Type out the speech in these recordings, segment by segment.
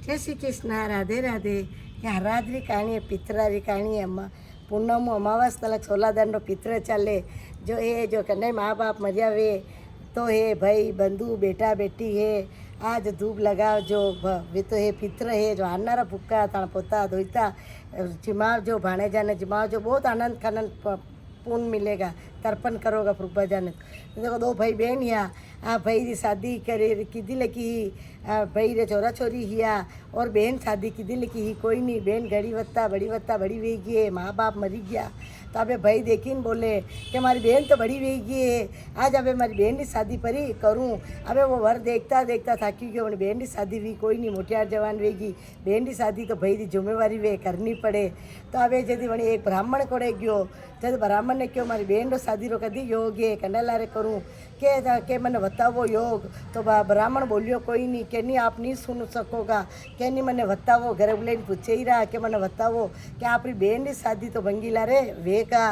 જય શ્રી કૃષ્ણ, રાધે રાધે. હરાદરી કાણીએ પિત્રારી કાણીએ પૂનમ અમાવાસ તલક સોલાદારનો પિત્ર ચાલે. જો એ જો કને મા બાપ મર્યા વે તો હે ભાઈ બંધુ બેટા બેટી હે આજ ધૂપ લગાવજો વે તો હે પિત્ર હે જો આનારા ભૂક્કા તાણ પોતા ધોઈતા जिमावजो भाणेजा ने जिमावजो बहुत आनंद खानंद पूर्ण मिलेगा तर्पण करोगा प्रभुजा ने देखो दो भाई बहन या भाई री शादी करे कीधी लकी भाई रे छोरा छोरी हिया और बहन शादी कीधी लकी ही कोई नहीं बहन घड़ी बड़ी वेगी है माँ बाप मरी गया तो अबे भाई देखी बोले कि हमारी बहन तो बड़ी वेगी है आज अबे हमारी बहन की शादी परी करूँ अबे वो वर देखता देखता थाकी गयो बहन की शादी भी कोई नहीं मोटियार जवान वेगी बहन की शादी तो भाई की जिम्मेवारी वे करनी पड़े तो अबे जदी वणी एक ब्राह्मण कोड़े गयो जब ब्राह्मण ने क्यों मारी बहन रो शादी रो कदी योग है कंडलारे करूँ के मैंने बतावो योग तो ब्राह्मण बोलियो कोई नहीं के नहीं आप नहीं सुन सकोगा के नहीं मैंने बतावो घरे बोले पूछे ही रहा कि मैंने बतावो कि आपकी बहन की शादी तो भंगीला रे वेगा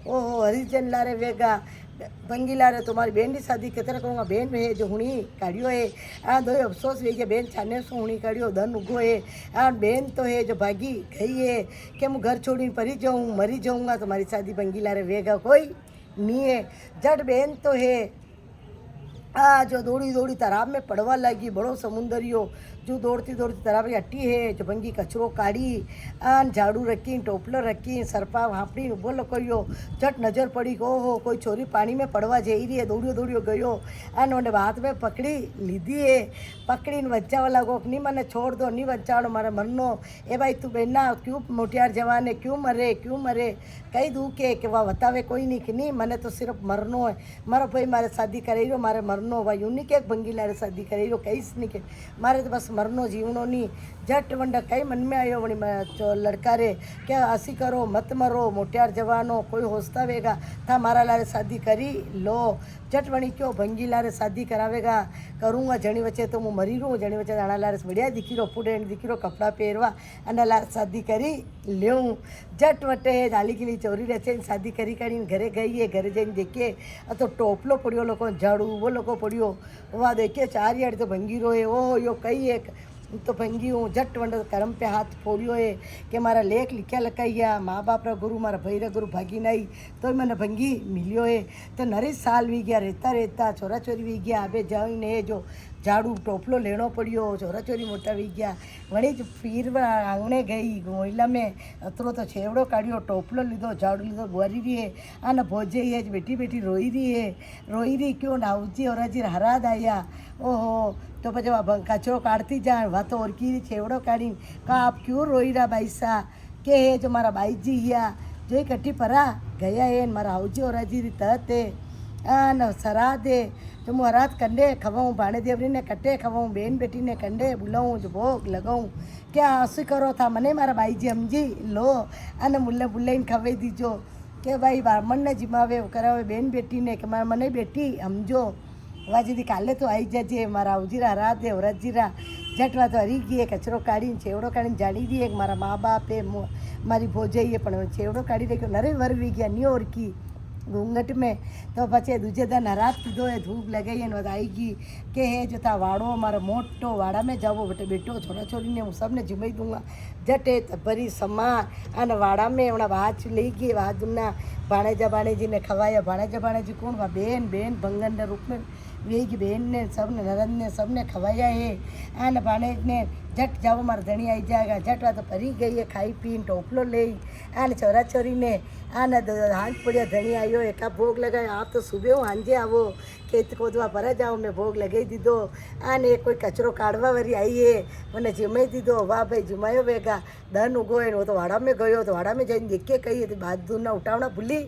ओहो हरिजन लारे वेगा भंगीला रे तुम्हारी बहन की शादी कितने कहूँगा बहन है जो हुणी काढ़ियो है आ दो अफसोस वे बहन छाने सो हुणी काढ़ियो धन उगो है आ बहन तो है जो भागी गई है कि मैं घर छोड़ी परी जाऊँ मरी जाऊँगा तुम्हारी शादी भंगीला रे वेगा कोई नहीं है जट बहन तो है जो दौड़ी दौड़ी तालाब में पड़वा लगी बड़ो समुंदरियो जो दौड़ती दौड़ती तालाब में अट्टी है जो भंगी कचरो काढ़ी आन झाड़ू रखी टोपलो रखी सरपा हाँपड़ी बोलो करियो झट नजर पड़ी ओहो कोई छोरी पानी में पड़वा जई रही है दौड़ियो दौड़ियो गयो आन उन्हें हाथ में पकड़ी लीधी है पकड़ी बच्चा वाला को नहीं मैंने छोड़ दो नहीं बच्चाड़ो मारे मरनो ए भाई तू बेना क्यों मोटियार जवान है क्यों मरे कई दू के वह बतावे कोई नहीं कि नहीं मैंने तो सिर्फ मरनो है मारो भाई मारे शादी करे मारे मरनो भाई यूँ नहीं के भंगीला रे शादी करे कहीं नहीं के मारे तो बस मरनो जीवनो नहीं जट वंडा कई मन में आयो वणी लड़का रे क्या हसी करो मत मरो मोटियार जवानो कोई होस्ता वेगा था मारा लारे शादी करी लो जट वणी क्यों भंगीला रे शादी करावेगा करूँगा जणी वच्चे तो मैं मरी रहूँ जणी वच्चे जाना लारे बढ़िया दिखीरो पुडेण दिखीरो कपड़ा पहरवा अने लारे शादी करी लूँ जट वटे जाली के लिए चोरी रचे शादी करी करी घरे गई है घरे जाइन देखे तो टोपलो पड़ियो लोग झाड़ू वो लोग पड़ियो वहाँ देखिए चार यार तो भंगीरो है ओह यो कई एक तो भंगी हूँ जट वंड करम पे हाथ फोड़ियो है कि मारा लेख लिख्या लखाइया माँ बाप रा गुरु मारा भाई रा गुरु भागी नहीं तो मैंने भंगी मिलियो है तो नरे साल वी गया रहता रहता छोरा छोरी वी गया अबे जाने जो झाड़ू टोपलो लेनो पड़ियो छोरा छोरी मोटा वी गया वणी ज पीर आंगणे गई गोइला में अतरो तो छेवड़ो काढ़ियो टोपलो लीधो झाड़ू लीधो बोरी रही है आने भोजे है बेटी बेटी रोई रही क्यों नावजी और हजी हराद आया ओहो तो पछे कचरो काढ़ती जाए वह तो और की छेवड़ो काढ़ी का आप क्यों रोई रहा भाई सा के है जो मारा भाई जी हिया जो कट्टी परा गया है मारा हाउजी और हजी तहत है न सरा दे जो मैं हरात कंडे खवाऊँ भाणे देवरी ने कट्टे खवाऊँ बहन बेटी ने कंडे बुलाऊँ जो भोग लगाऊँ क्या हंसी करो था मने मारा भाई जी समझी लो अने मुल्ले बुल्ले खवाई दीजो के भाई ब्राह्मण ने जिमावे करावे बहन बेटी ने कि मारा मने बेटी समझो वाह दीदी काले तो आई जाजे मारा उजीरा रात है औरजीरा जटवा तो हरी गई कचरो काढ़ी छेवड़ो काढ़ी जाड़ी दी एक मारा माँ बाप है मारी भोजाई है पण छेवड़ो काढ़ी रखो नरे वर वी गया नी और की घूंघट में तो पचे दूजे दिन हरात कीधो है धूप लगाई है आई गई के है जो था वाड़ो मारो मोटो वाड़ा में जावो बटे बेटो छोरा छोरी ने हूँ सबने जिमाई दूंगा जटे भरी समा अने वाड़ा में हमारा बाज लई गई वादुना भाणेजा भाणेजी ने खवाया भाणेजा भाणेजी कौन वा बेन भंगन ने रूप में वेगी बहन ने सबने नरन ने सबने खवाया है आने भाणे ने झट जाओ मार धनी आई जाएगा झट वा तो भरी गई है खाई पीन टोपलो ले आने छोरा छोरी ने आने हाथ पड़िया धनी आयो एक भोग लगाया आप तो सुबह हो हांजे आवो खेत खोदवा पर जाओ मैं भोग लगाई दीदो आने कोई कचरो काढ़वा वारी आई है मैंने जिमाई दीदो वाह भाई जिमायो वेगा धन उगो है वो तो वाड़ा में गयो तो वाड़ा में जाइन देखे कही तो बाद ना उठावना भूली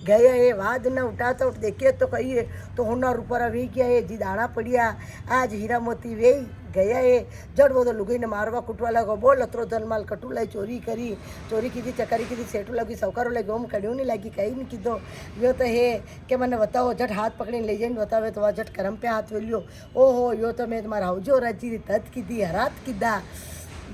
गए है वाद न उठाता उठ देखिए तो कहिए तो होना रुपरा वी गया है जी दाना पड़िया आज हीरा मोती वे गया है जड़ वो तो लुगाई ने मारवा कुटवा लगो बोल अतरो धनमाल कटू लाई चोरी की चकारी की सेठू लगी सौकारो लगी ओम कड़ियों नहीं लगी कहीं नहीं कीधो यो तो है कि मैंने बताओ झट हाथ पकड़ी ले जाए बतावे तो वह झट करम पे हाथ वेलियो ओहो यो तो मैं तुम्हारा हाउजो राजी तत की दी हरात कीधा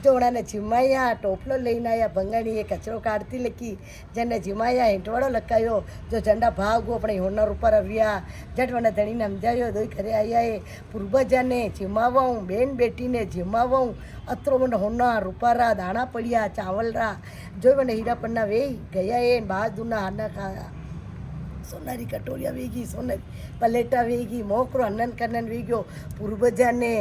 જો ઓણાને જીમાયા ટોપલો લઈને આવ્યા ભંગાણીએ કચરો કાઢતી લખી જેને જીમાયા હેંટવાળો લખાયો જો ઝંડા ભાગો આપણે હોનર ઉપર આવ્યા જટવાના ધણીને સમજાવ્યો દોઈ ઘરે આવ્યા એ પૂર્વજાને જીમાવું બેન બેટીને જીમાવું અત્રો મને હોના રૂપારા દાણા પડ્યા ચાવલરા જોઈ મને હીરાપણના વેઈ ગયા એ બહાદુરના હાના ખાયા સોનારી કટોરિયા વેગી સોનારી પલેટા વેગી મોકરો અનન કનન વેગ્યો પૂર્વજાને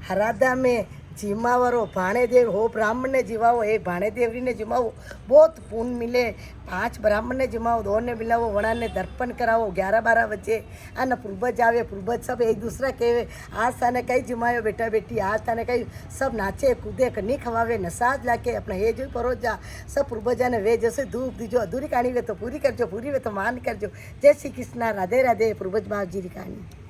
હરાદા મેં જીમાવરો ભાણેદેવ હો બ્રાહ્મણને જીવાવો એ ભાણેદેવરીને જીમાવો बहुत पुण्य मिले 5 ब्राह्मण ने जिमाओ 2 ने मिलाओ वणा ने दर्पण करावो 11-12 बजे आना पूर्वज आवे पूर्वज सब एक दूसरा कहे आज थाने कई जिमायो बेटा बेटी आज थाने कई सब नाचे कूदे नहीं खवावे नसाज लाके अपना हे जो परोज जा सब पूर्वजा ने वे जैसे धूप दीजो अधूरी कहानी वे तो पूरी करजो पूरी वे तो मान करजो जय श्री कृष्ण राधे राधे पूर्वज बाप जी की कहानी।